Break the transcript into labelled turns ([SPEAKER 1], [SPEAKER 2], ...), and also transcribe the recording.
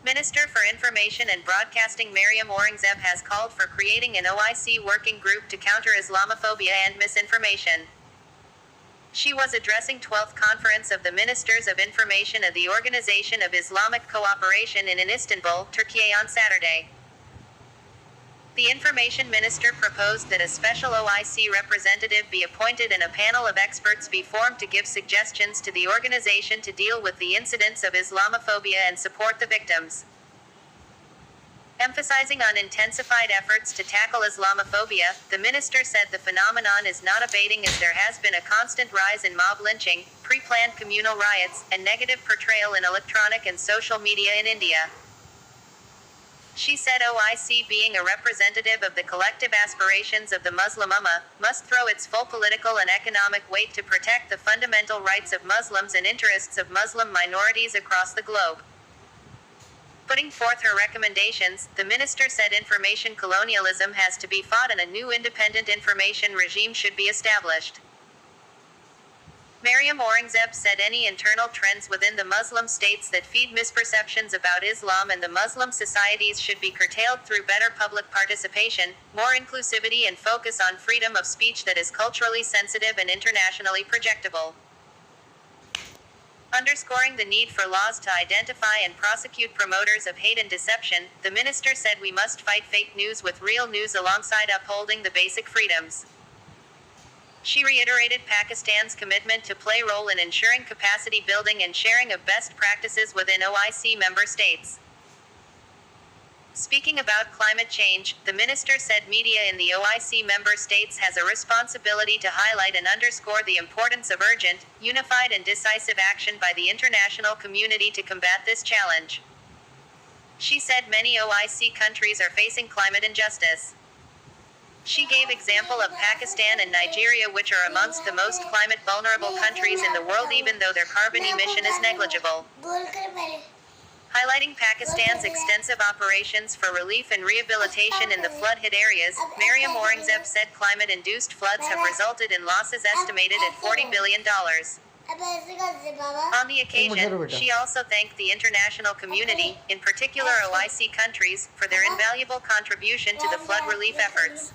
[SPEAKER 1] Minister for Information and Broadcasting Marriyum has called for creating an OIC working group to counter Islamophobia and misinformation. She was addressing 12th Conference of the Ministers of Information of the Organization of Islamic Cooperation in Istanbul, Turkey on Saturday. The information minister proposed that a special OIC representative be appointed and a panel of experts be formed to give suggestions to the organization to deal with the incidents of Islamophobia and support the victims. Emphasizing on intensified efforts to tackle Islamophobia, the minister said the phenomenon is not abating as there has been a constant rise in mob lynching, pre-planned communal riots, and negative portrayal in electronic and social media in India. She said OIC, being a representative of the collective aspirations of the Muslim Ummah, must throw its full political and economic weight to protect the fundamental rights of Muslims and interests of Muslim minorities across the globe. Putting forth her recommendations, the minister said information colonialism has to be fought and a new independent information regime should be established. Marriyum said any internal trends within the Muslim states that feed misperceptions about Islam and the Muslim societies should be curtailed through better public participation, more inclusivity and focus on freedom of speech that is culturally sensitive and internationally projectable. Underscoring the need for laws to identify and prosecute promoters of hate and deception, the minister said we must fight fake news with real news alongside upholding the basic freedoms. She reiterated Pakistan's commitment to play a role in ensuring capacity building and sharing of best practices within OIC member states. Speaking about climate change, the minister said media in the OIC member states has a responsibility to highlight and underscore the importance of urgent, unified and decisive action by the international community to combat this challenge. She said many OIC countries are facing climate injustice. She gave example of Pakistan and Nigeria, which are amongst the most climate vulnerable countries in the world even though their carbon emission is negligible. Highlighting Pakistan's extensive operations for relief and rehabilitation in the flood-hit areas, Marriyum said climate-induced floods have resulted in losses estimated at $40 billion. On the occasion, she also thanked the international community, in particular OIC countries, for their invaluable contribution to the flood relief efforts.